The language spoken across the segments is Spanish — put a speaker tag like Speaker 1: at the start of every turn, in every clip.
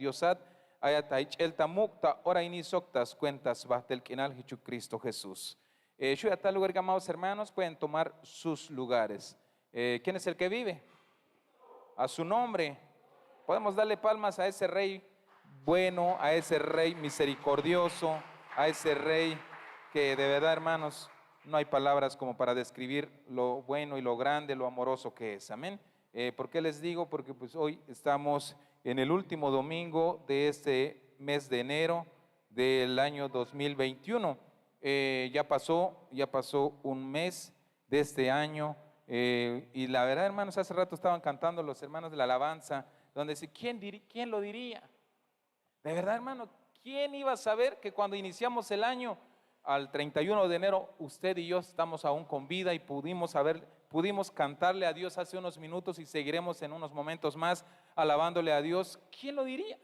Speaker 1: Diosat, ayataich el tamukta, ora ini soctas cuentas bajo el canal Jesucristo Jesús. Yo a tal lugar, amados hermanos, pueden tomar sus lugares. ¿Quién es el que vive? A su nombre. Podemos darle palmas a ese Rey bueno, a ese Rey misericordioso, a ese Rey que de verdad, hermanos, no hay palabras como para describir lo bueno y lo grande, lo amoroso que es. Amén. ¿Por qué les digo? Porque pues hoy estamos en el último domingo de este mes de enero del año 2021. Ya pasó un mes de este año. Y la verdad, hermanos, hace rato estaban cantando los hermanos de la alabanza, donde dice, ¿quién lo diría? De verdad, hermano, ¿quién iba a saber que cuando iniciamos el año, al 31 de enero, usted y yo estamos aún con vida y pudimos cantarle a Dios hace unos minutos y seguiremos en unos momentos más alabándole a Dios? ¿Quién lo diría?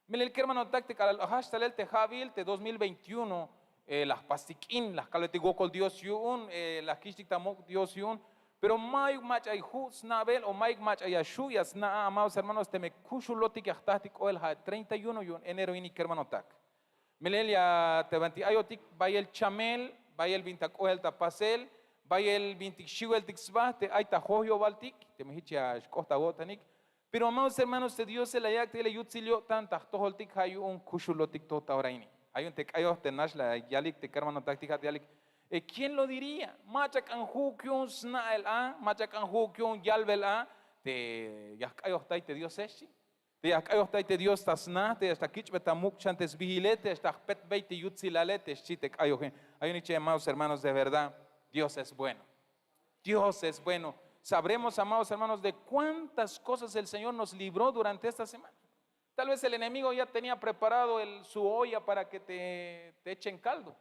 Speaker 1: Mire, el que hermano táctica, el hashtag el tejabil te 2021, las pastiquín, las caletigocol Dios yun, las kishtik tamok Dios yun, pero may mach ay hus nabel o may mach ay ashuyas na amados hermanos te me kushulotik yachtatik o el 31 yun enero ini que hermano tak. Mire, ya te vanti ayotik vaya el chamel, vaya el vintac o el tapasel, vaya el vintic shiwel tixba, te ay tajoyo baltik, te me hicha costa botanik. Pero amados hermanos de Dios, el ayak te le yutzilio tantas toholtik hay un kushulotik totauraini. Hay un tekayo tenash la yalik te hermano táctica yalik. ¿Quién lo diría? Machak anjukyun snael a, machak anjukyun yalbel a, te yakayo te Dios eshi. Te yakayo te Dios tasna, te hasta kichbeta mukchantes vigilete, hasta pet beite yutzilalete, shitek ayo. Hay un niche, amados hermanos, de verdad, Dios es bueno. Dios es bueno. Sabremos, amados hermanos, de cuántas cosas el Señor nos libró durante esta semana. Tal vez el enemigo ya tenía preparado su olla para que te echen caldo.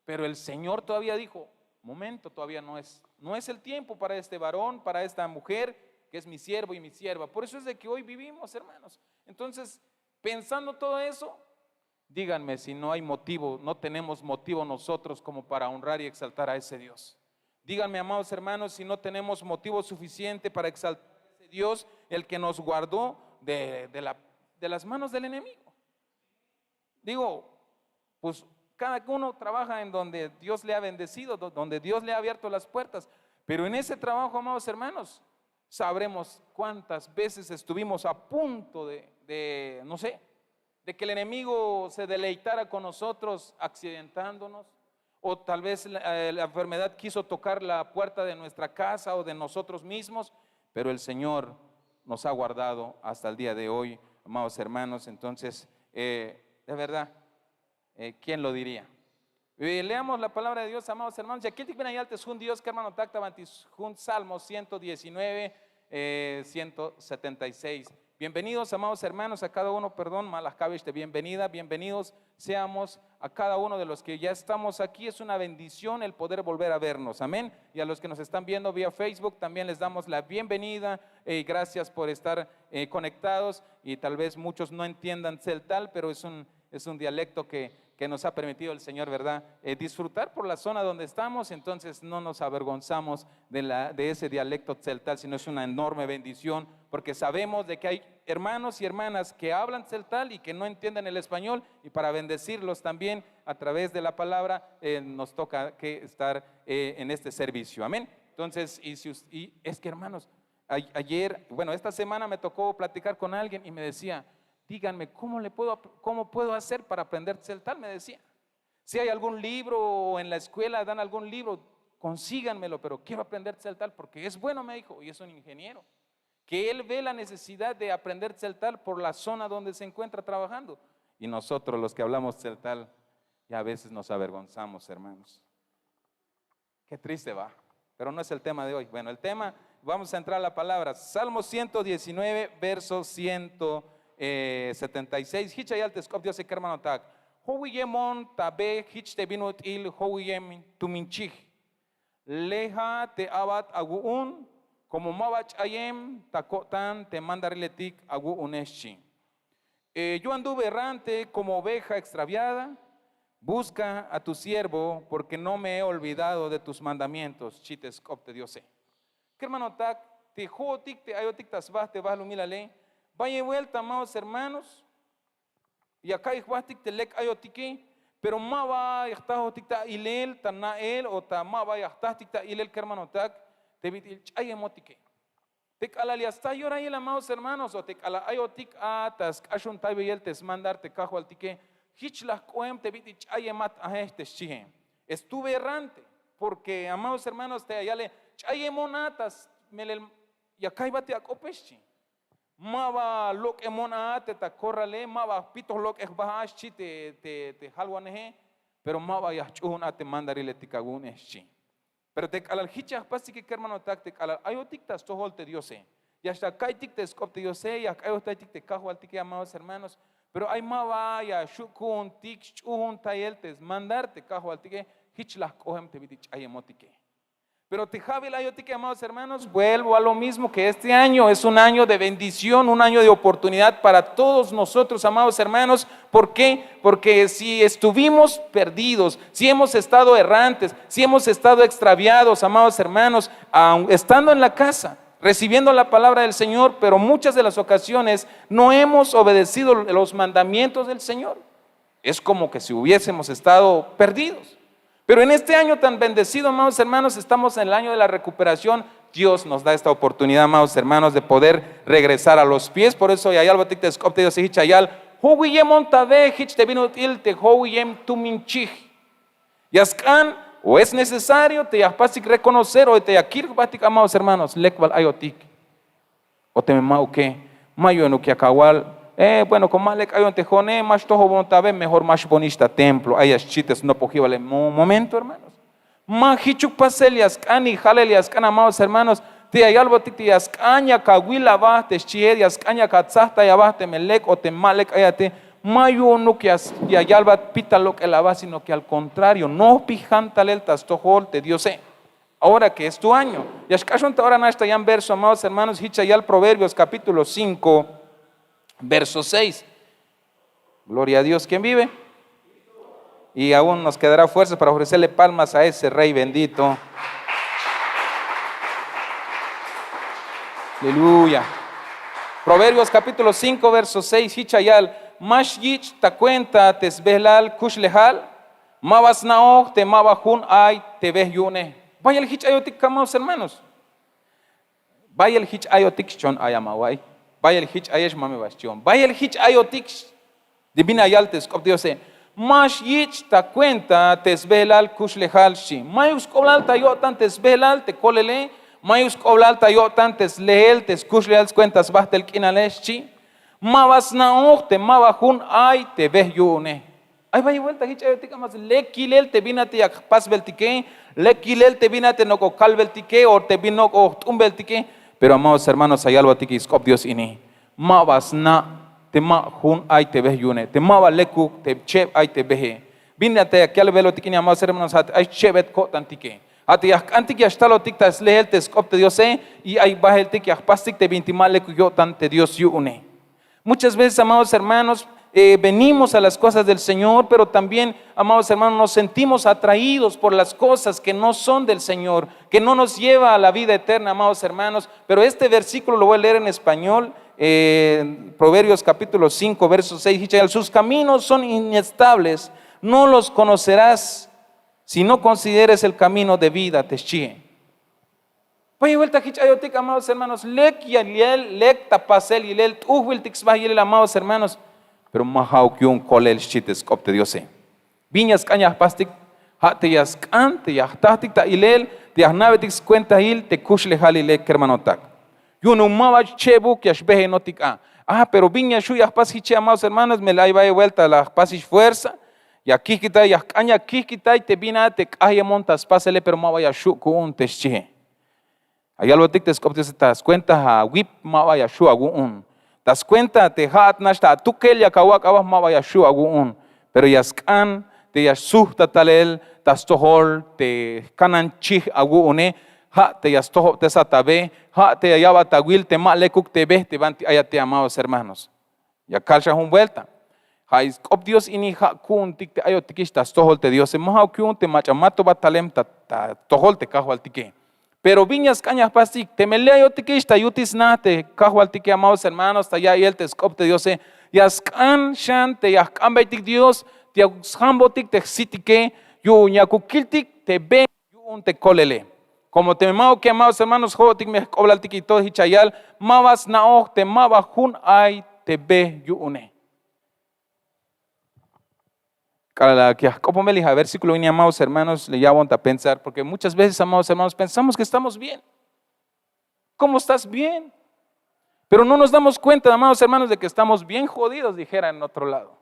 Speaker 1: Pero el Señor todavía dijo, momento, todavía no es el tiempo para este varón, para esta mujer, que es mi siervo y mi sierva. Por eso es de que hoy vivimos, hermanos. Entonces, pensando todo eso, díganme si no hay motivo, no tenemos motivo nosotros como para honrar y exaltar a ese Dios. Díganme, amados hermanos, si no tenemos motivo suficiente para exaltar a ese Dios, el que nos guardó de las manos del enemigo. Digo, pues cada uno trabaja en donde Dios le ha bendecido, donde Dios le ha abierto las puertas. Pero en ese trabajo, amados hermanos, sabremos cuántas veces estuvimos a punto no sé, de que el enemigo se deleitara con nosotros accidentándonos. O tal vez la enfermedad quiso tocar la puerta de nuestra casa o de nosotros mismos. Pero el Señor nos ha guardado hasta el día de hoy, amados hermanos. Entonces, de verdad, ¿quién lo diría? Leamos la palabra de Dios, amados hermanos. Y aquí te viene es un Dios que hermano tacta bantis un Salmo 119, 176. Bienvenidos, amados hermanos, a cada uno, perdón, malacabish de bienvenida, bienvenidos seamos a cada uno de los que ya estamos aquí. Es una bendición el poder volver a vernos, amén. Y a los que nos están viendo vía Facebook también les damos la bienvenida y gracias por estar conectados. Y tal vez muchos no entiendan celtal, pero es un dialecto que nos ha permitido el Señor, ¿verdad? Disfrutar por la zona donde estamos. Entonces no nos avergonzamos de ese dialecto celtal, sino es una enorme bendición, porque sabemos de que hay hermanos y hermanas que hablan celtal y que no entienden el español, y para bendecirlos también a través de la palabra nos toca estar en este servicio, amén. Entonces, y es que hermanos, ayer, bueno, esta semana me tocó platicar con alguien y me decía, díganme, ¿cómo puedo hacer para aprender celtal? Me decía. Si hay algún libro o en la escuela dan algún libro, consíganmelo, pero quiero aprender celtal porque es bueno, me dijo, y es un ingeniero. Que él ve la necesidad de aprender celtal por la zona donde se encuentra trabajando. Y nosotros, los que hablamos celtal, ya a veces nos avergonzamos, hermanos. Qué triste va, pero no es el tema de hoy. Bueno, el tema, vamos a entrar a la palabra. Salmo 119, verso 176. Hichayal teskop Dios se hermano tak. Howiyemon tabe hich te binut il howiyem tuminchih. Leja te abat aguun como mabach ayem takotan te mandariletik agu uneshi. Yo anduve errante como oveja extraviada. Busca a tu siervo porque no me he olvidado de tus mandamientos. Chiteskop te Dios. Que hermano tak te jotik te ayotik tasbah te vas lumila ley. Vaya vuelta, amados hermanos, y acá iguastik te lek ayotiki, pero mava yahtahotik ta ilel, ta nael, o ta mava yahtastik ta ilel kermanotak, te vitil chayemotike. Te calaliasta yora y el amados hermanos, o te cala ayotik atas, ashun taibel te mandar te cajo altike, hichlas coem te vitil chayemat a este chihe. Estuve errante, porque amados hermanos te ayale chayemonatas, melel, y acá iba te acopeschi. Mava lo que mona te corrale, mava pitos lo que bahashi te halwanehe, pero mava ya chun te mandarile tikagun eschi. Pero te calal hichas pasi que hermano tak te calal ayotik tas toholte diose. Ya está kaitik te scopte diose, ya ayotik te cajualtique amados hermanos, pero hay mava ya shukun tik chun tayeltes mandarte cajualtique hichlas cohem te vitich ayemotike. Pero Tejabil Ayotique, amados hermanos, vuelvo a lo mismo que este año es un año de bendición, un año de oportunidad para todos nosotros, amados hermanos. ¿Por qué? Porque si estuvimos perdidos, si hemos estado errantes, si hemos estado extraviados, amados hermanos, estando en la casa, recibiendo la palabra del Señor, pero muchas de las ocasiones no hemos obedecido los mandamientos del Señor. Es como que si hubiésemos estado perdidos. Pero en este año tan bendecido, amados hermanos, estamos en el año de la recuperación. Dios nos da esta oportunidad, amados hermanos, de poder regresar a los pies. Por eso, yayal batik te skopte Dios hichayal, huwiyem ontave hich te vinut il te huwiyem tuminchich. Yaskan, o es necesario, te yaspasik reconocer, o te yakir batik, amados hermanos, lekval ayotik. O te memau que, mayo no que acawal. Bueno, como malek hay un tejone, más toho bontabe, mejor más bonista templo. Hay chites no pojivale. Momento, hermanos. Mahichuk paselias, cani, jalelias, can, amados hermanos. Te hay algo titias, caña, cahuila baste, chiedias, caña, catzasta, ya baste, melek o te malek, ayate. Mayo no que ya yalba pita lo que la va, sino que al contrario, no pijantaleltas, tojol, te Dios ahora que es tu año. Y ahora no está ya en verso, amados hermanos, hichayal Proverbios capítulo 5. Verso 6. Gloria a Dios, ¿quién vive? Y aún nos quedará fuerza para ofrecerle palmas a ese Rey bendito. Aleluya. Proverbios capítulo 5, verso 6. Hichayal, Mashgich ta cuenta tesbelal kushlehal, mabasnao te mabajun ay te vehyune. Vaya el hichayotik, amados hermanos. Vaya el hichayotik chon ayamawai. Vaya el hich ayesh mame bastion. Vaya el hich ayotik divina yaltes cop Dios Mash yich ta cuenta tesbelal kushlehal shi. Mayus koblal ta yotan tesbelal te kolele. Mayus koblal ta yotan teslehel tes kushlehal cuentas bahtel kinalesh shi. Mavas naoch te mavajun ay te vehyune. Ay vaya vuelta hich ayotik amas lekilel te vinate yak pasbeltike. Lekilel te vinate no ko kalbeltike o te vino ko tumbeltike. Pero amados hermanos, hay algo aquí que Dios ini. Mavas na te ma hun ay te vehyune. Te mava leku te chep ay te vehe. Vínate aquí al velo tikini amados hermanos hat ay chebet ko tantike. Ati yak antik ya stalo tikta slehel te skop te Dios y ay bahel tik yak pastik te vintimal leku yo tante Dios yune. Muchas veces, amados hermanos, venimos a las cosas del Señor, pero también, amados hermanos, nos sentimos atraídos por las cosas que no son del Señor, que no nos lleva a la vida eterna, amados hermanos. Pero este versículo lo voy a leer en español, Proverbios capítulo 5, verso 6, sus caminos son inestables, no los conocerás si no consideres el camino de vida, Teschie. Vaya vuelta hichayotik, amados hermanos, lek yaliel, lek tapasel yilel, tuhwil tixbah yilel, amados hermanos. Pero mahau kyun kolel chites copte Dios. Viñas cañas pastik, hate yas cante, yahtatik ta ilel, te yahnavetix cuenta il, te kushle halile kermanotak. Yunu mawach chebuk yashbehe notik a. Pero viña shu yahpas hiche, amados hermanos, me la iba de vuelta la pasish fuerza. Ya kikita, ya caña kikita y te vina te calle montas, pásele, pero mawaya shu kun te chihe. Allá lo tic te copte se tas cuenta a wip mawaya shu agun. Das cuenta te hat nashta tukel ya kawak abah ma vaya shu agun pero yaskan te yasuhta talel tas tohol te kanan chih agune ha te yastoho te satabe ha te yaba tawil te malekuk te be te van ayate, amados hermanos. Ya calcha un vuelta hay cop Dios ini ha kun tik te ayotikis tas tohol te Dios moha kun te machamato batalem ta tohol te kahwal tike. Pero viñas cañas pastik, te melea yo tiquista, yutis nate, cajualtique, amados hermanos, ta ya y el te scopte Dios, Yaskan shan te yaskan baitik Dios, te yaskambotik te sitike, yu nyakukiltik te be yu te kolele. Como te mao que amados hermanos, jotik me oblaltik y todo hichayal, mabas naoj te maba hun ay te be yu une. Como me elija, versículo 1, amados hermanos, le llamo a pensar, porque muchas veces, amados hermanos, pensamos que estamos bien. ¿Cómo estás bien? Pero no nos damos cuenta, amados hermanos, de que estamos bien jodidos, dijera en otro lado.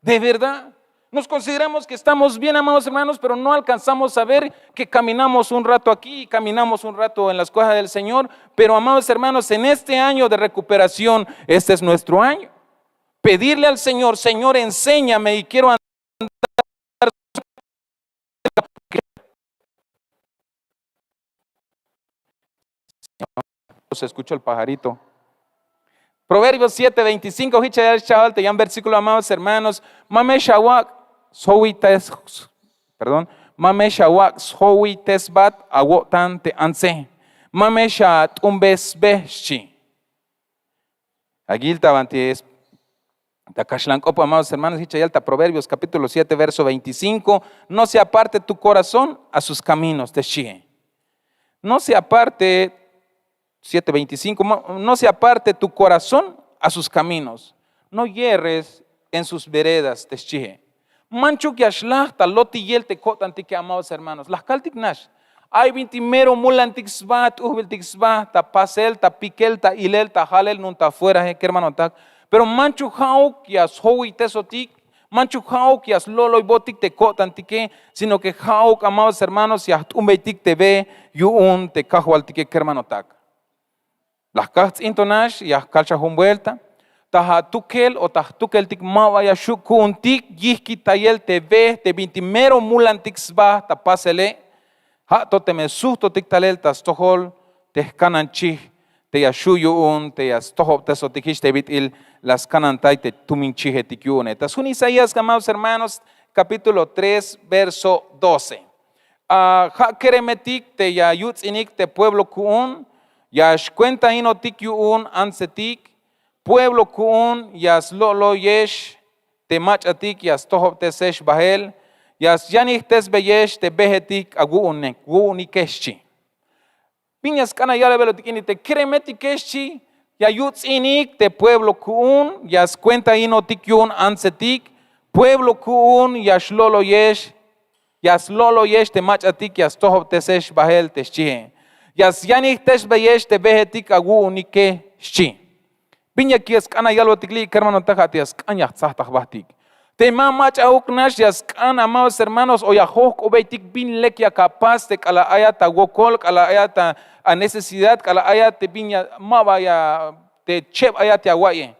Speaker 1: De verdad, nos consideramos que estamos bien, amados hermanos, pero no alcanzamos a ver que caminamos un rato aquí, caminamos un rato en las cosas del Señor. Pero, amados hermanos, en este año de recuperación, este es nuestro año. Pedirle al Señor, Señor, enséñame y quiero andar. Se escuchó el pajarito. Proverbios 7:25, chaval, te llaman versículo, amados hermanos. Mame shawak sowites, perdón. Mame shawak sowites bat awotan te anse. Mame shat umbes beshi. Agil tabantes. Takashlankopo, amados hermanos, Proverbios capítulo 7, verso 25. No se aparte tu corazón a sus caminos, te shie. No se aparte 7:25, no se aparte tu corazón a sus caminos, no hierres en sus veredas, te manchu que ashlachta loti yel te cotantique, amados hermanos, las caltic nash, hay 20 mero mulantixbat, ubiltixbat, ta pasel, ta piquel, ta ilel, ta halel, nunta fuera, que hermano tak, pero manchu hau que as hoy tesotic, manchu hau que as lolo y botic te cotantique, sino que hau, amados hermanos, y un beitic te ve, y un te cajualtique, que hermano tak. Las cats intonash y las calchas un vuelta. Taja tukel o taj tukel tik mawa ya shukun tik yihki tayel te ve te 20 mero mulantik sba ta pasele. Ha to te me susto tik talel tas tohol te kananchi te ya shuyu un te ya stohop te sotikish te bitil las kanantai te tuminchi hetikyune. Tas un Isaías, amados hermanos, capítulo 3, verso 12. Ha keremetik te ya yutzinik te pueblo kuun. Yash cuenta inotik yuun ansetik, pueblo kuun, yas lolo yesh, te machatik, yas tohop te sesh bahel, yas yanik tes beyesh, te behetik aguunek, guunikeshchi. Piñas kana yale velotikini te kremetikeshchi, yayutz inik, te pueblo kuun, yas cuenta inotik yuun ansetik, pueblo kuun, yas lolo yesh, te machatik, yas tohop te sesh bahel, te shchihe. Yas yanik tesh beyesh te behetik agu unike shi. Piña kies kana yalo tikli hermano tajat yas kanya tzahtaj bahtik. Te mamach auknash yas kan, amados hermanos, oyahok obeitik bin lekia capaz de kala ayat agokol, kala ayat a necesidad, kala ayat te piña mabaya te chep ayat yaguaye.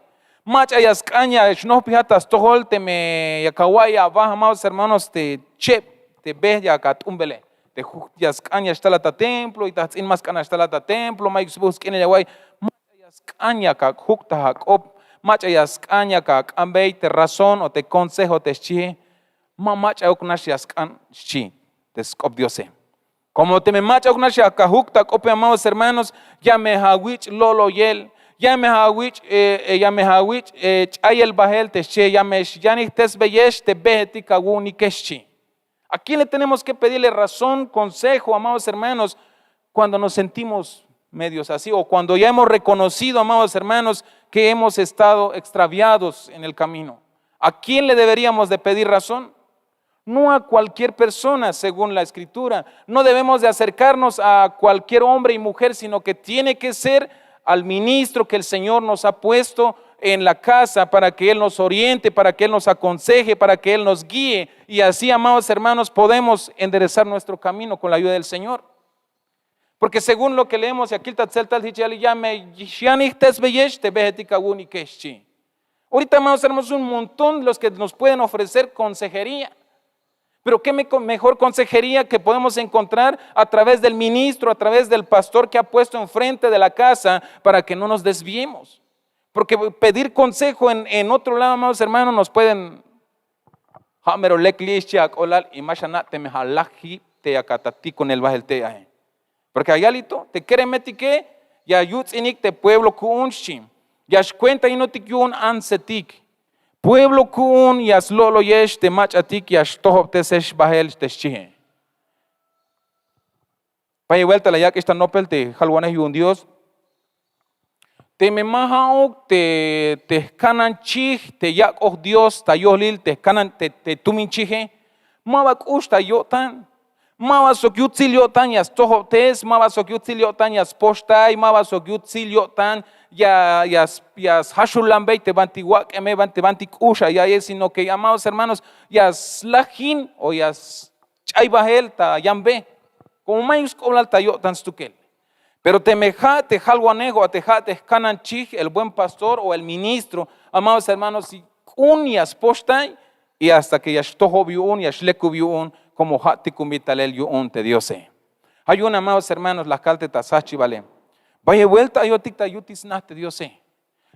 Speaker 1: Mach ayas kanya shno pihatas tohol te me yakawaya bah, amados hermanos, te chep te beh yakat umbele. Te yas kanya estalata templo y tas in mas kana estalata templo mais bus kene yawai yas kanya ka hukta hakop macha yas kanya ka ambei te razón o te consejo te chi macha uknash yas kan chi te skop diose como te me macha uknash ka hukta kope, amados hermanos, ya me hawich lolo yel ya me hawich chayel bahel te che ya me yanik tes beyesh te beheti kaguni keshi. ¿A quién le tenemos que pedirle razón, consejo, amados hermanos, cuando nos sentimos medios así o cuando ya hemos reconocido, amados hermanos, que hemos estado extraviados en el camino? ¿A quién le deberíamos de pedir razón? No a cualquier persona, según la Escritura. No debemos de acercarnos a cualquier hombre y mujer, sino que tiene que ser al ministro que el Señor nos ha puesto en la casa para que Él nos oriente, para que Él nos aconseje, para que Él nos guíe. Y así, amados hermanos, podemos enderezar nuestro camino con la ayuda del Señor. Porque según lo que leemos, y aquí el Tatzel tal dice, ahorita, amados hermanos, un montón los que nos pueden ofrecer consejería. Pero qué mejor consejería que podemos encontrar a través del ministro, a través del pastor que ha puesto enfrente de la casa para que no nos desviemos. Porque pedir consejo en otro lado, amados hermanos, nos pueden con el porque allá te quiere metique ya yutzinik te pueblo kuunshi Yash cuenta y no tik yun ansetik. Pueblo kun yas lolo yesh te machatik yash tohop te sesh bahel te shihe. Paya vuelta la yak esta nopel te halwanes yun Dios. Te me mahaok te kanan chih te yak oh Dios ta yohlil te kanan te tumin chihe. Mawak usta yotan. Mawa sokyutzil yotan yas tohop tes. Mawa sokyutzil yotan yas postay. Mawa sokyutzil yotan yas hashulambey te bantiwak eme banti kusha ya es, sino que, amados hermanos, yas lajin o yas chaybahel ta yambe como mayus koblal ta yotan stukel. Pero temeja te jalwanego teja te kanan chich el buen pastor o el ministro, amados hermanos, si un yas postay y hasta que yas toho biun yas leku biun como hati kumbitalel yun te diose. Hay un, amados hermanos, la calte tasachi vale. Vaya vuelta yo tic tayutis nate Dios sé.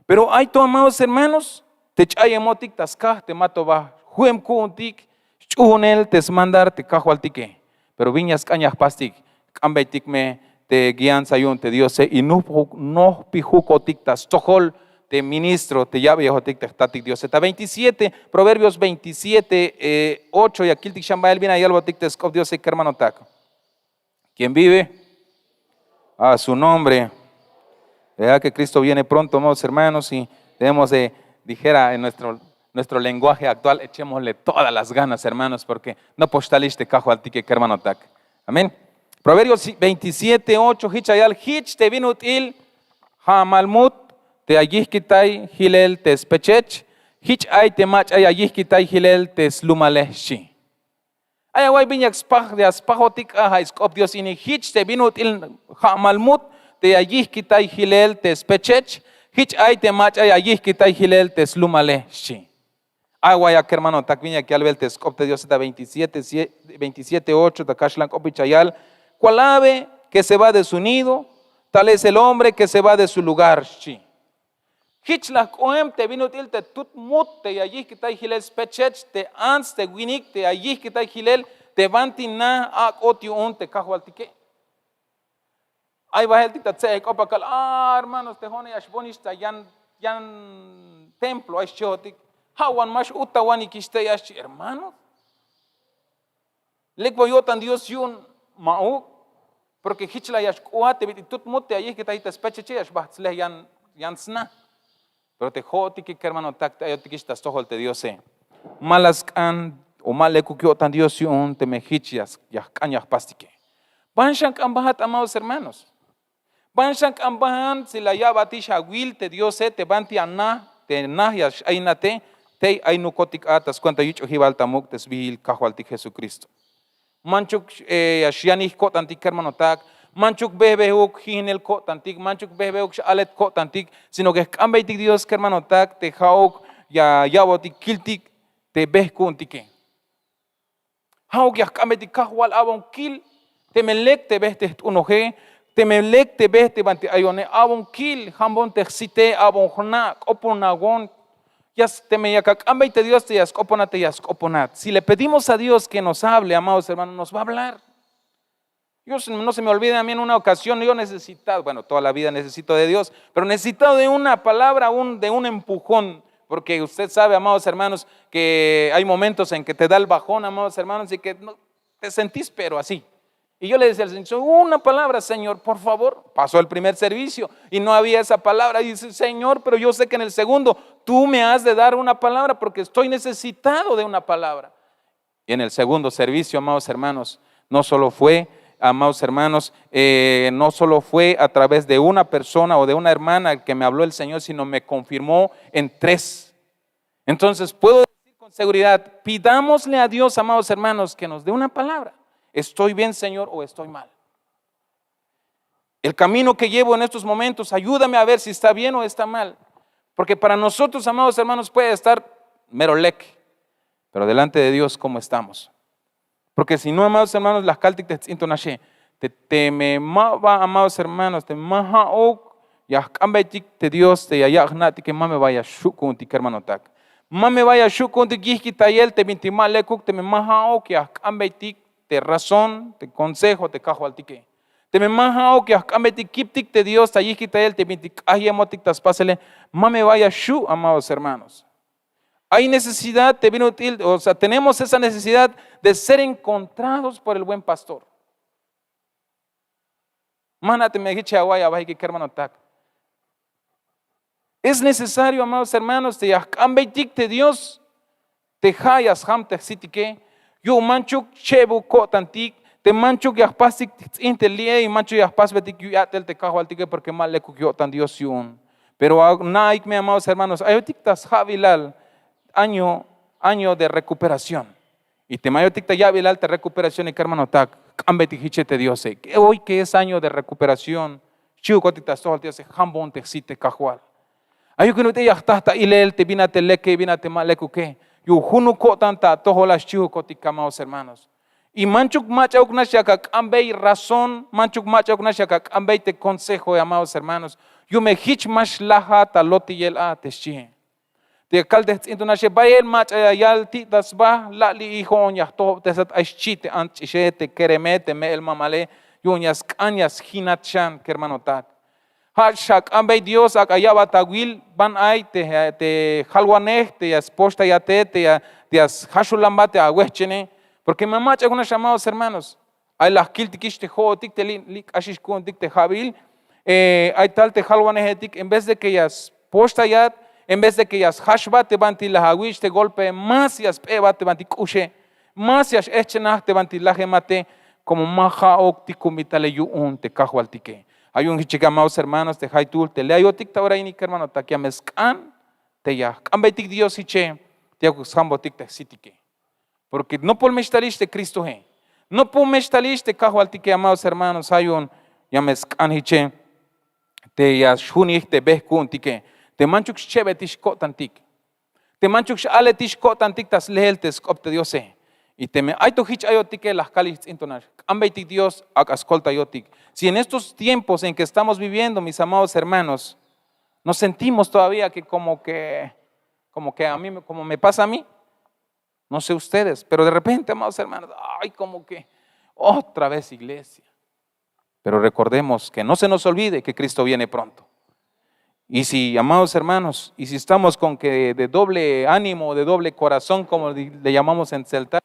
Speaker 1: Pero hay to, amados hermanos, te chayemotic tasca, te mato va, juem kuntik, chunel te mandar te cajualtique. Pero viñas cañas pastic, cambetic me te guían sayun te Dios sé y no pijuco tic tas tojol te ministro te llave yo tic tatic Dios sé. 27 Proverbios 27 8 y aquí tic shambael bien ahí algo tic tescop Dios sé que hermano taco. ¿Quién vive? A su nombre. Vea que Cristo viene pronto, amados hermanos, y debemos de, dijera en nuestro lenguaje actual, echémosle todas las ganas, hermanos, porque no postaliste cajo al tique que hermano tac. Amén. Proverbios 27, 8, hichayal, hich te vinutil, hamalmut, te ayihkitai, hilel te spechech, hich ay te mach ay ayihkitai, hilel te slumalehshi. Ay away binyak spach de aspajotik aha iskop Dios ini hich te vinutil, hamalmut, te ayih kitay hilel te spechech, hich ay te mach ay ayih kitay hilel te slumale shi. Agua que hermano, takviña que albel te scopte Dios está 27, 8, takashlan kopichayal. Cual ave que se va de su nido, tal es el hombre que se va de su lugar shi. Hich la coem te vinutil te tut mut te ayih kitay hilel spechech, te ans te winik te ayih kitay hilel te vantina ak otiun te kahualtike. Ay va el tic tse kopakal hermanos te hone ashbonista yan templo ay shotik hawan mash utawan ikiste yash hermanos lek boyotan Dios yun mau porque hichla yash kuate bitut mote ay que taita specheche yash bahtsle yan sna pero te hoti que hermano tak ayotikistas tohol te Dios malas kan o maleku kyotan Dios yun te mehichias yah kanyah pastike banshan kambahat, amados hermanos. Banshank ambahan sila ya batisha will te Dios te banti anna te nahyas ainate te ainukotik atas cuenta yucho hibaltamuk tesbil kahwaltik Jesucristo. Manchuk ashianih kot antik hermano tak manchuk bebehuk hinel kot antik manchuk bebehuk alet kot antik sino que cambaitik Dios hermano tak te hauk ya yabotik kiltik te behkuntike. Hauk ya cambaitik kahwal abon kil te melek te behte unoje te melek te ves te banti ayone abon kil hambon te cite abon jona oponagon yas te me yakak ambay te Dios te yas oponat. Si le pedimos a Dios que nos hable, amados hermanos, nos va a hablar. No se me olvide a mí en una ocasión, yo necesitado, bueno, toda la vida necesito de Dios, pero necesitado de una palabra, de un empujón, porque usted sabe, amados hermanos, que hay momentos en que te da el bajón, amados hermanos, y que no, te sentís pero así. Y yo le decía al Señor, una palabra, Señor, por favor. Pasó el primer servicio y no había esa palabra. Y dice, Señor, pero yo sé que en el segundo tú me has de dar una palabra porque estoy necesitado de una palabra. Y en el segundo servicio, amados hermanos, no solo fue, amados hermanos, no solo fue a través de una persona o de una hermana que me habló el Señor, sino me confirmó en 3. Entonces puedo decir con seguridad, pidámosle a Dios, amados hermanos, que nos dé una palabra. ¿Estoy bien, Señor, o estoy mal? El camino que llevo en estos momentos, ayúdame a ver si está bien o está mal. Porque para nosotros, amados hermanos, puede estar merolec, pero delante de Dios, ¿cómo estamos? Porque si no, amados hermanos, las caltic te me mava, amados hermanos, te maha ok, ya cambetik te Dios, te yayagnati que mame vaya shukuntik, hermano tak. Mame vaya shukuntik, yihki tayel, te bintimalekuk, te me maha ok, ya cambetik. Te razón, te consejo, te cajo al tique. Te me majao que acambeti kiptik te Dios, tayikita él, te vintik ayemotik taspasele, mame vaya shu, amados hermanos. Hay necesidad, te vino útil, o sea, tenemos esa necesidad de ser encontrados por el buen pastor. Manate me dice aguaya, vaya que hermano tak. Es necesario, amados hermanos, te acambeti te Dios, te hayas ham te sitike, yo manchuk chebu kotantik, te manchuk yahpasik intelie y manchuk yahpas betik yatel te kahualtike porque mal le kukyo tan Dios yun. Pero naik me amados hermanos, ayotik tas javilal año de recuperación. Y te mayotik ta yavilal te recuperación y hermano tak, cambetik hichete Dios. Que hoy que es año de recuperación, chiu kotik tas tohal Dios, hambon te site kahual. Ayo que no te yahtasta ilel te vinate leke vinate malekuke. Yo junu kotanta toholas chiu kotik amados hermanos. Y manchuk machauk nashakak ambei razón, manchuk machauk nashakak ambei te consejo, amados hermanos. Yo me hich mash laha taloti yel a teshi. Te caldes intonashe bayel mach ayal ti dasba la li hijo ya to tesat aichite anchite keremete me el mamale yunyas kanyas hinachan hermano tak. Hashak ambei Dios akayaba tawil ban ay te halwaneh te esposta ya te as hashulambate a wechene. Porque mamá algunos llamados hermanos, hay las kiltikish te jotik te lik ashish kun tik te jabil, hay tal te halwanehetik, en vez de que ellas postayat, en vez de que ellas hashba te banti la hawish te golpe, más yas peba te banti kushe, más yas echenah te banti la gemate, como maja okticumitale yuun te kahualtike. Hay un hichigamados hermanos te haitul te leayotik ta oraini hermano takiameskan te ya, kambetik Dios hiche, te akushambotik te sitike. Porque no por mestaliste Cristo he. No por mestaliste kahualtike, amados hermanos, hay un yameskanhiche, te yashunich te behkuntike, te manchuk chebetish kotantik, te manchuk aletish kotantik tas leheltes opte Dios he. Y te me hay to hich ayotike las calis intonar, ambeitik Dios akascolta yotik. Si en estos tiempos en que estamos viviendo, mis amados hermanos, nos sentimos todavía que como que a mí, como me pasa a mí, no sé ustedes, pero de repente, amados hermanos, ay, como que otra vez iglesia. Pero recordemos que no se nos olvide que Cristo viene pronto. Y si, amados hermanos, y si estamos con que de doble ánimo, de doble corazón, como le llamamos en celta,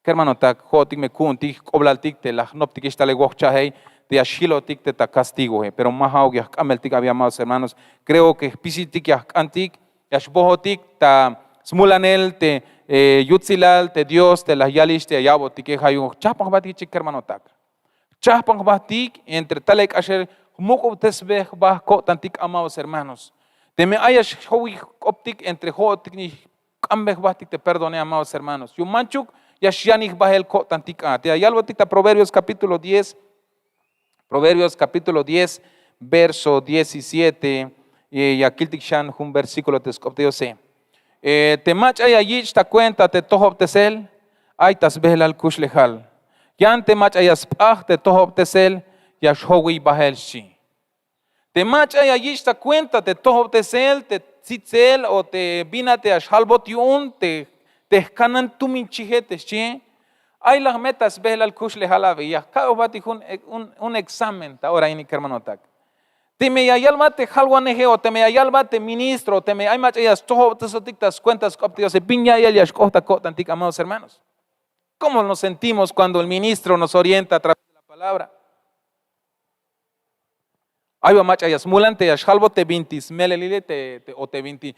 Speaker 1: que hermano, tak jotik me kuntik, oblaltik te la noptik istale gochahei, te ashilotik te ta castigo, pero más augias kameltik había, amados hermanos, creo que pisitik ya antik, yashbohotik ta smulanel te yutzilal te Dios te las yalish te yabotik hayu chapang batik chik hermano tak. Chapang batik entre talek asher muko tesbeh bah ko tantik, amados hermanos. Te me hayas howi optik entre hotik ni kambeh batik te perdone, amados hermanos. Yo manchuk yashanik bahel ko tantik a. Te ayalbotik ta Proverbios capítulo 10. Proverbios capítulo 10 verso 17 y akiltik shan un versículo te skopte yo sé. Te mach ay ayich ta cuenta te tohob tesel ay tas behlal kush lehal yan te mach ayas pah te tohob tesel yash howi bahel shi te mach ay ayich ta cuenta te tohob tesel te tzitzel o te binate ash halbot yun te kanan tumin chihete shi ay las metas behlal kush lehal ave ya kao bati un examen ta ahora ini hermano tak. Te me yalma te halwaneje o te me yalma te ministro, te me hay machayas todo tesotictas cuentas coptios se piña y alias costa cotantic, amados hermanos. ¿Cómo nos sentimos cuando el ministro nos orienta a través de la palabra? Hay machayas mulante ya halbo te vintis melelile te o te vinti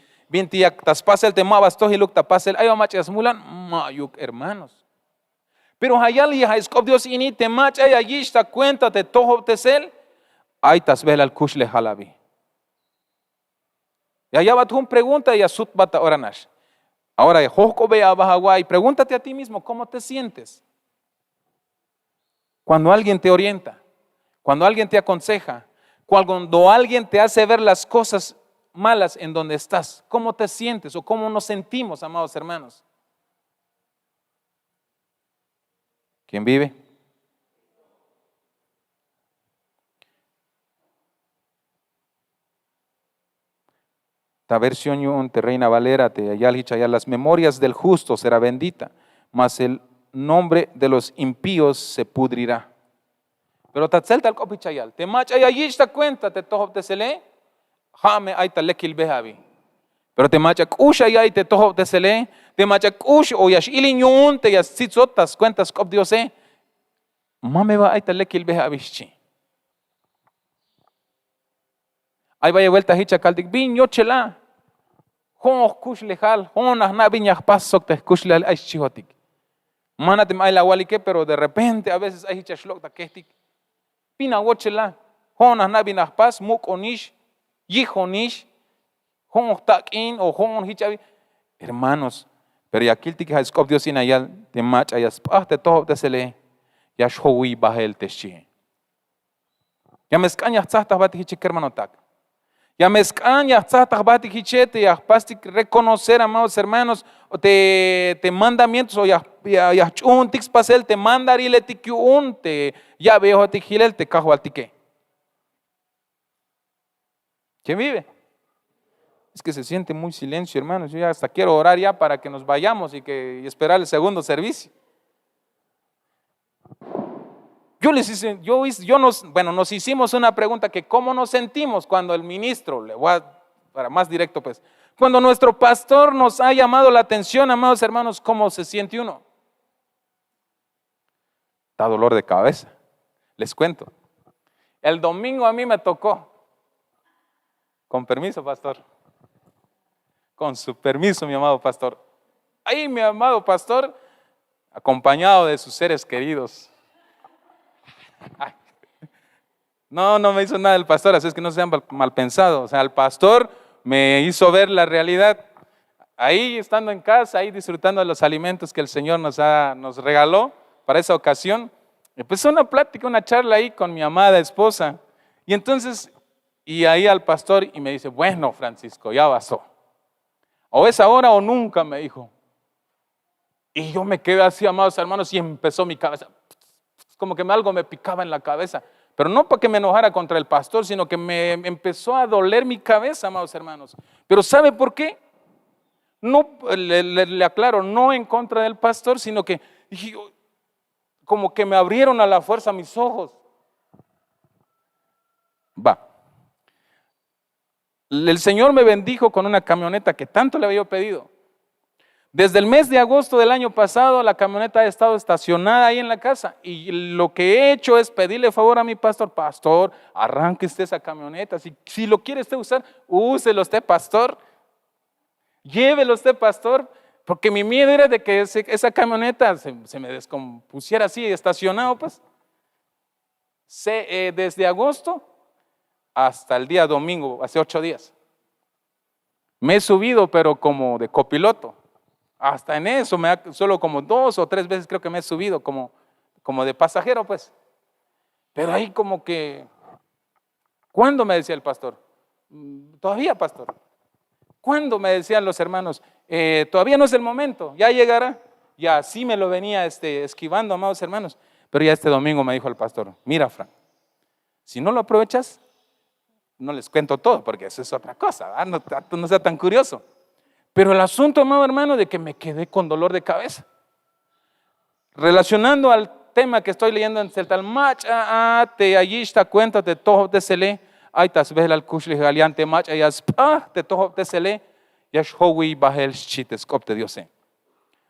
Speaker 1: tas pasel te mabas tohiluk ta pasel hay machayas mulan mayuk hermanos. Pero hayal ya escoptios ini te machayas ta cuenta te toho tesel ay tas vel al kush le halabi. Ya ya batun pregunta y asut bata oranash. Ahora joko ve a Bahaguay, pregúntate a ti mismo cómo te sientes. Cuando alguien te orienta, cuando alguien te aconseja, cuando alguien te hace ver las cosas malas en donde estás, ¿cómo te sientes o cómo nos sentimos, amados hermanos? ¿Quién vive? La versión te Reina Valera te ayalhicha ya las memorias del justo será bendita, mas el nombre de los impíos se pudrirá. Pero tatzelta al copichayal. Te macha y allí está cuenta, te tojo te sele. Jame ahí tal lekil behabi. Pero te macha kusha y ahí te tojo te sele. Te macha kush o yash iliñun te yas sitzotas cuentas cop diose. Mame va ahí tal lekil behabi. Ahí vaya vuelta hicha caldic bin yo chela. Hon kush lejal. Hon ahna viñas pasok te kush lejal ay chihotik. Manatem ay la walike, pero de repente a veces hay hicha shlok ta kestik. Pina wochela, hon ahna binas pas, muk onish, yihonish, hon takin o hon hichavi. Hermanos, pero ya kiltik ha skop Dios in ayal, te mach ayas pah te toho te sele, ya showi bahel te shi. Ya mescaña tzahta bati hichik hermano tak. Ya mescaña tzahta bati hichete, ya pastik reconocer, amados hermanos, o te mandamientos, o ya chun tix pasel, te mandarile tikyun, te ya veo tikilel, te cajo al tique. ¿Quién vive? Es que se siente muy silencio, hermanos. Yo ya hasta quiero orar ya para que nos vayamos y esperar el segundo servicio. Nos hicimos una pregunta que cómo nos sentimos cuando el ministro, para más directo pues, cuando nuestro pastor nos ha llamado la atención, amados hermanos, ¿cómo se siente uno? Da dolor de cabeza. Les cuento. El domingo a mí me tocó. Con permiso, pastor. Con su permiso, mi amado pastor. Ahí, mi amado pastor, acompañado de sus seres queridos. Ay. No me hizo nada el pastor, así es que no sean mal pensados. O sea, el pastor me hizo ver la realidad. Ahí, estando en casa, ahí disfrutando de los alimentos que el Señor nos regaló para esa ocasión. Empezó una plática, una charla ahí con mi amada esposa. Y entonces, ahí al pastor y me dice, bueno, Francisco, ya pasó. O es ahora o nunca, me dijo. Y yo me quedé así, amados hermanos, y empezó mi cabeza. Como que algo me picaba en la cabeza. Pero no para que me enojara contra el pastor, sino que me empezó a doler mi cabeza, amados hermanos. Pero ¿sabe por qué? No, le aclaro, no en contra del pastor, sino que dije, como que me abrieron a la fuerza mis ojos. El Señor me bendijo con una camioneta que tanto le había pedido. Desde el mes de agosto del año pasado, la camioneta ha estado estacionada ahí en la casa. Y lo que he hecho es pedirle favor a mi pastor, arranque usted esa camioneta. Si lo quiere usted usar, úselo usted, pastor. Llévelo usted, pastor. Porque mi miedo era de que esa camioneta se me descompusiera así, estacionado, pues. Desde agosto hasta el día domingo, hace 8 días. Me he subido, pero como de copiloto. Hasta en eso, solo como 2 o 3 veces creo que me he subido como de pasajero, pues. Pero ahí como que, ¿cuándo? Me decía el pastor. Todavía, pastor. ¿Cuándo? Me decían los hermanos. Todavía no es el momento, ya llegará. Y así me lo venía esquivando, amados hermanos. Pero ya este domingo me dijo el pastor, mira, Frank, si no lo aprovechas, no les cuento todo, porque eso es otra cosa, no sea tan curioso. Pero el asunto, amado hermano, de que me quedé con dolor de cabeza. Relacionando al tema que estoy leyendo en el Talmach, te allí está cuenta de todo te sele, ay tas ves al kushli galiante mach ayas te todo te sele, yash howi bahel chites copte diose.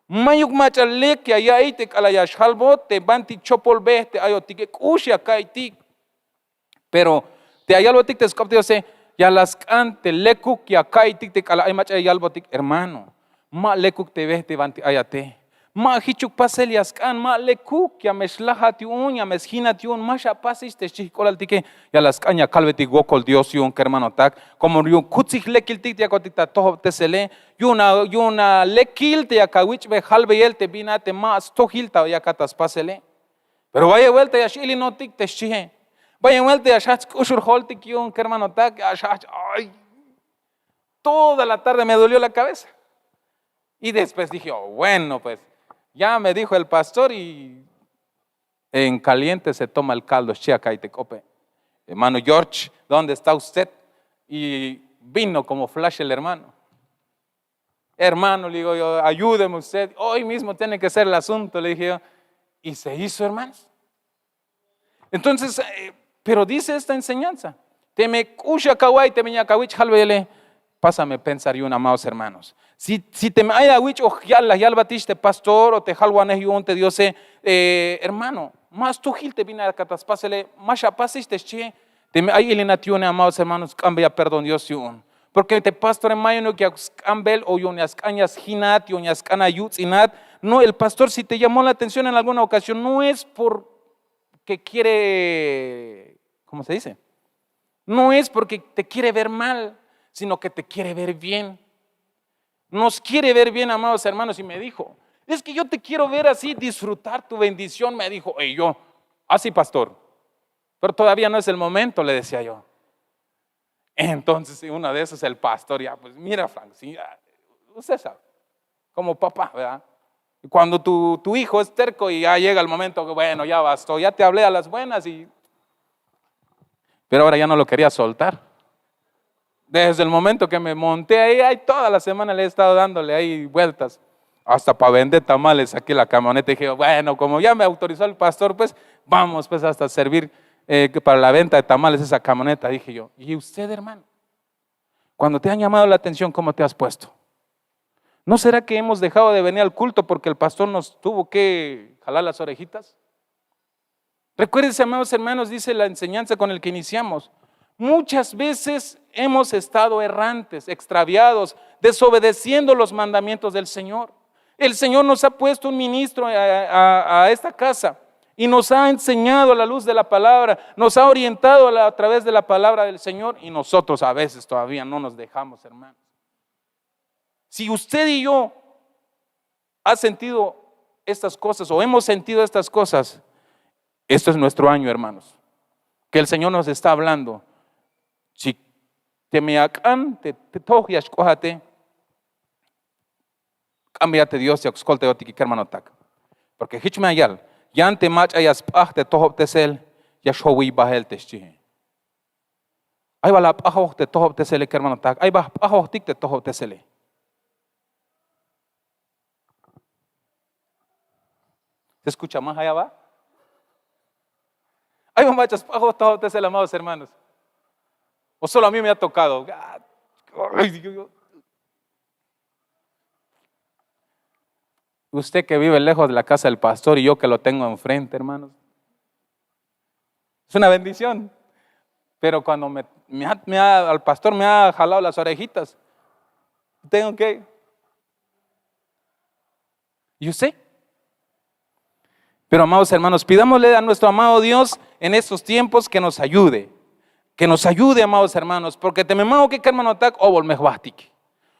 Speaker 1: Mayuk mach ale que allá ahí te calayash halbot te banti chopol be te ayotique kushi acá y pero te ayalbotik te scopte diose. Ya las cante lekuk ya kaitik te kala ay macha yalbotik hermano ma lekuk te ves te vanti ayate ma hichuk pasel yaskan ma lekuk ya meshlahati un ya meshinati un masha pasis te chikolaltike ya las caña calveti gokol Dios yun hermano tak como yun kutzig lekil tik ya kotita toho te sele yuna lekil te ya kawich be halbe yel te bina te ma stohilta ya katas pasele pero vaya vuelta ya shili notik te chihe. Vaya vuelta a Shach Kushur Holtik y un hermano tak, ay, toda la tarde me dolió la cabeza. Y después dije, bueno, pues ya me dijo el pastor y en caliente se toma el caldo, chiaca y te cope. Hermano George, ¿dónde está usted? Y vino como flash el hermano. Hermano, le digo yo, ayúdeme usted, hoy mismo tiene que ser el asunto, le dije yo. Y se hizo, hermanos. Entonces, pero dice esta enseñanza, te me cuya kawai, te me ñakawich halvele, pásame pensar yo, amados hermanos. Si te me haya wich o yalbatiste pastor o te halwanes yo te Dios hermano, más tú gil te vine a cataspásele, más apasiste che, te me hay elinatione, amados hermanos, cambia perdón Dios yo. Porque te pastor en mayo no que cambel o yo ni ascañas hinat, yo ni ascana inat. No, el pastor si te llamó la atención en alguna ocasión no es porque quiere, ¿cómo se dice? No es porque te quiere ver mal, sino que te quiere ver bien. Nos quiere ver bien, amados hermanos, y me dijo, es que yo te quiero ver así, disfrutar tu bendición, me dijo, y yo, así pastor, pero todavía no es el momento, le decía yo. Entonces, una de esas el pastor, ya, pues mira, Frank, sí, usted sabe, como papá, ¿verdad? Y cuando tu hijo es terco y ya llega el momento que, bueno, ya bastó, ya te hablé a las buenas, pero ahora ya no lo quería soltar. Desde el momento que me monté ahí toda la semana le he estado dándole ahí vueltas, hasta para vender tamales aquí la camioneta. Y dije, bueno, como ya me autorizó el pastor, pues vamos pues hasta servir para la venta de tamales esa camioneta, dije yo. ¿Y usted, hermano? Cuando te han llamado la atención, ¿cómo te has puesto? ¿No será que hemos dejado de venir al culto porque el pastor nos tuvo que jalar las orejitas? Recuérdense, amados hermanos, dice la enseñanza con el que iniciamos. Muchas veces hemos estado errantes, extraviados, desobedeciendo los mandamientos del Señor. El Señor nos ha puesto un ministro a esta casa y nos ha enseñado a la luz de la palabra, nos ha orientado a través de la palabra del Señor y nosotros a veces todavía no nos dejamos, hermanos. Si usted y yo ha sentido estas cosas o hemos sentido estas cosas, esto es nuestro año, hermanos, que el Señor nos está hablando. Si te me acan, te togias, cójate, cámbiate Dios y escolta yo tiki hermano tak. Porque hichme ayal, ya ante mach ayas pah te tohop tesel, ya showi bahel teschihe. Ay va la pah te tohop tesele hermano tak, ay va pah tik te tohop tesele. ¿Se escucha más allá va? Ay va machas pah tohop tesele, amados hermanos. ¿O solo a mí me ha tocado? Usted que vive lejos de la casa del pastor y yo que lo tengo enfrente, hermanos. Es una bendición. Pero cuando al pastor me ha jalado las orejitas, tengo que. ¿Y usted? Pero amados hermanos, pidámosle a nuestro amado Dios en estos tiempos que nos ayude. Que nos ayude, amados hermanos, porque te me mao que hermano tak o vol mehbahtik.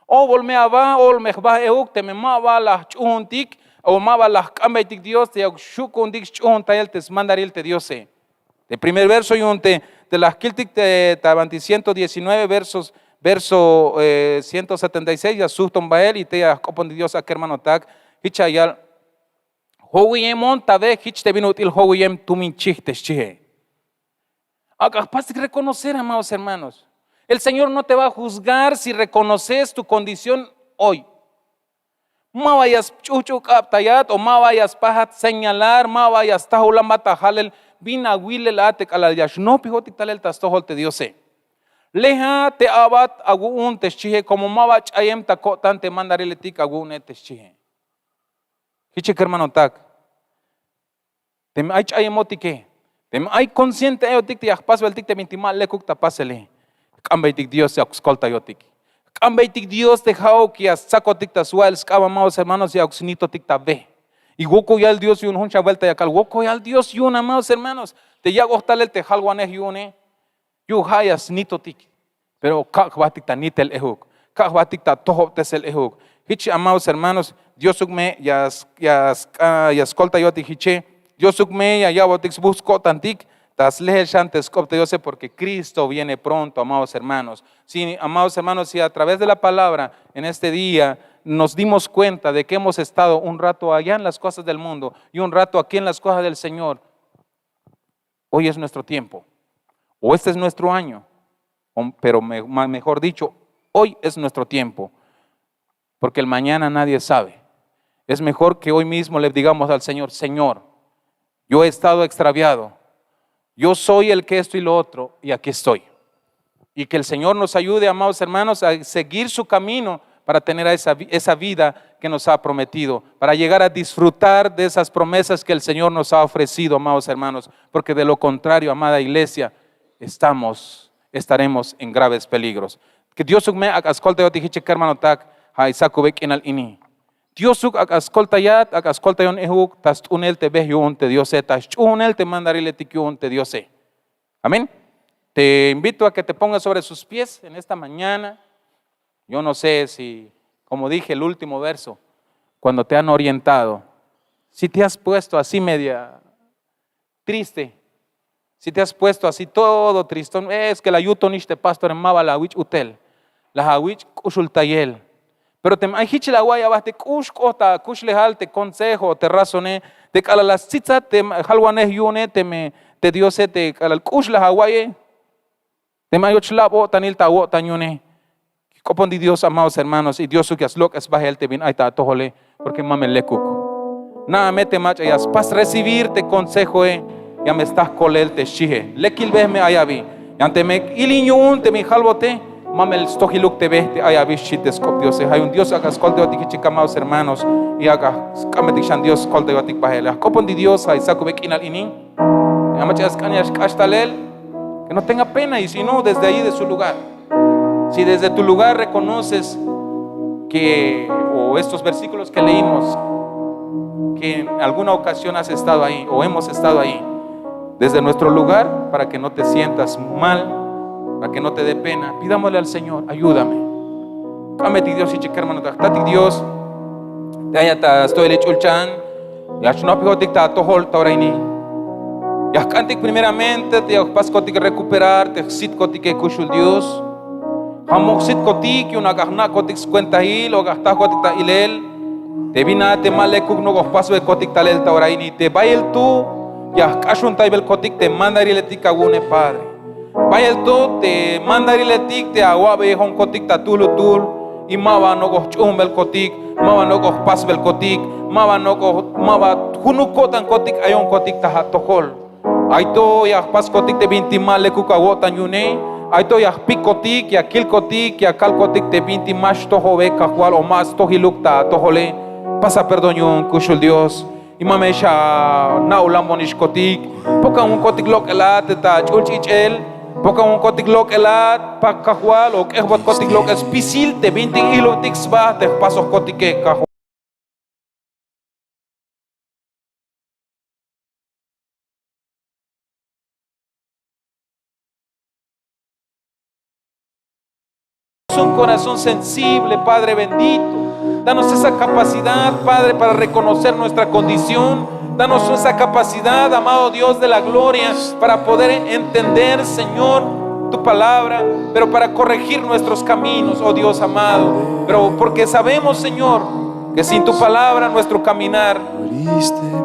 Speaker 1: O vol me aba o mehbah euk te me mava la chuntik o mava la cambetik Dios te shukundik chuntayel te mandaril te Dios. El primer verso y de las kiltik te 119 verso 176 ya suston bael y te copon de Dios a hermano tak hichayal howiyemon tabe hich te vinutil howiyem tumin chihtes chihe. Capaz de reconocer, amados hermanos. El Señor no te va a juzgar si reconoces tu condición hoy. Ma vayas chuchuk aptayat o ma vayas pahat señalar, ma vayas tahulam batajalel bina wilel atek alal yashno pijotik talel tastohol te diose. Leja te abat agun teschihe como ma bach ayem takotan te mandareletik agun teschihe. Hichik hermano tak. Te me ach ayemotike. Ay consciente eotik te yakpas veltik te mintimal lekuk tapasele. Kambaitik Dios se escolta yotik. Kambaitik Dios te jao que as sacotik tasuel skaba amados hermanos y auxinito tik tabe. Y woko ya el Dios y un huncha vuelta yakal woko ya el Dios y un amados hermanos. Te ya gostal el te jalwanes yune. Yu hayas nito tik. Pero kakwatik ta nitel ehuk. Kakwatik ta tohop tesel ehuk. Hichi amados hermanos, Dios me ya escolta yotik hiche. Dios me ya botik busco tantik tas lehel shantes copte yo sé porque Cristo viene pronto, amados hermanos. Sí, amados hermanos, si a través de la palabra en este día nos dimos cuenta de que hemos estado un rato allá en las cosas del mundo y un rato aquí en las cosas del Señor, hoy es nuestro tiempo, o este es nuestro año, pero mejor dicho, hoy es nuestro tiempo, porque el mañana nadie sabe. Es mejor que hoy mismo le digamos al Señor, Señor, yo he estado extraviado, Yo soy el que esto y lo otro, y aquí estoy. Y que el Señor nos ayude, amados hermanos, a seguir su camino para tener esa vida que nos ha prometido, para llegar a disfrutar de esas promesas que el Señor nos ha ofrecido, amados hermanos, porque de lo contrario, amada iglesia, estaremos en graves peligros. Que Dios me ascolta yo dije hermano tak ha isakubek enal ini. Dios ascolta ya ascolta yon ehuk tas unel te ve yon te Dios tas unel te mandarile tikyon te Dios. Amén. Te invito a que te pongas sobre sus pies en esta mañana. Yo no sé si, como dije el último verso, cuando te han orientado, si te has puesto así media triste, si te has puesto así todo tristón, es que la yutoniste pastor en maba la wich utel, la hawich kushultayel. Pero te hay la guaya vas te kush kota, kush lehal te consejo, te razoné, te cala las tzitza, te halwanes yune, te diose, te cala el kush la hawaye, te mayoch la botan il tawo tanyune. Copon de Dios, amados hermanos, y Dios que es lo que es baja el te bin ahí está tojole, porque mame le cuco. Nada mete mach ellas pas recibirte consejo ya me estás colel te shije. Le kil me ayabi. Ante me iliñun te mi halbote, mame el stojiluk te ve te ayabi shites cop Dios. Hay un Dios haga escolte otik chica, amados hermanos, y haga cametishan Dios escolte otik bajela. Copon de Dios hay saco bequinal inin. Amachas cañas castalel, que no tenga pena y si no desde ahí de su lugar. Si desde tu lugar reconoces que, o estos versículos que leímos, que en alguna ocasión has estado ahí o hemos estado ahí, desde nuestro lugar, para que no te sientas mal, para que no te dé pena, pidámosle al Señor, ayúdame. Cámete Dios y chica hermano, tati Dios, te haya estoy el chulchan, ya no pido dicta tohol tauraini. Ya cantic primeramente, te pascotic recuperar, te sitcotic kushul Dios. Hamoksit kotik una gahna kotik cuenta hil o gasta kotik ta ilel te vina te malekuk no paso de kotik talel tauraini te bail tu ya kashun taibel kotik te mandari letik agune padre bail tu te mandari letik te awabe hon kotik ta tulutul y mava no go chumbel kotik mava no go pasbel kotik mava no go mava hunukotan kotik ayon kotik ta hatokol aito ya pas kotik te binti malekuk awotan yune Aito ya picotic, ya kilcotic, ya calcotic te vinti más tohove cajual o más tohilukta tohole. Pasa perdón yon kushul Dios. Imamesha naulamonish-cotic. Poca un cotic lokelat ta chulchichel. Poca un cotic lokelat pa cajual o kehbot cotic lok espisil te vinti ilotix ba te pasos cotique cajual. Un corazón sensible, Padre bendito. Danos esa capacidad, Padre, para reconocer nuestra condición. Danos esa capacidad, amado Dios de la gloria, para poder entender, Señor, tu palabra, pero para corregir nuestros caminos, oh Dios amado. Pero porque sabemos, Señor, que sin tu palabra nuestro caminar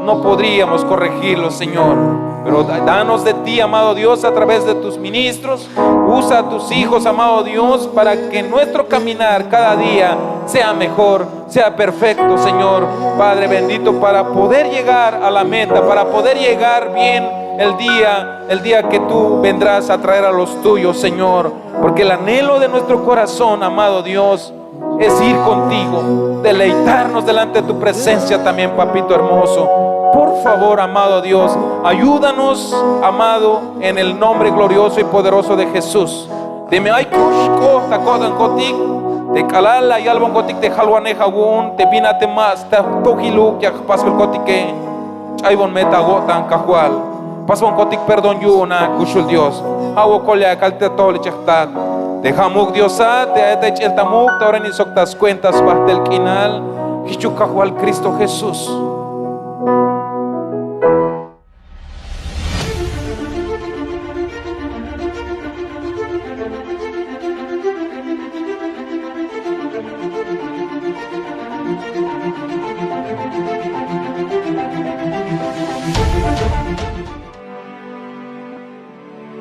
Speaker 1: no podríamos corregirlo, Señor. Pero danos de ti, amado Dios, a través de tus ministros. Usa a tus hijos, amado Dios, para que nuestro caminar cada día sea mejor, sea perfecto, Señor. Padre bendito, para poder llegar a la meta, para poder llegar bien el día que tú vendrás a traer a los tuyos, Señor. Porque el anhelo de nuestro corazón, amado Dios, es ir contigo, deleitarnos delante de tu presencia también, papito hermoso. Por favor, amado Dios, ayúdanos, amado, en el nombre glorioso y poderoso de Jesús. Deme ay kushko takodan kotik, te kalala y albon kotik te halwaneja gun, te binate más, te tohilu ya paso el kotike, chaybon meta gotan kahual, paso un kotik perdón yuna kushul Dios, hago kolya kalte tole chechtat, te hamuk Diosat, te etech el tamuk, te ahora ni soctas cuentas bajo el quinal, hichu kahual Cristo Jesús.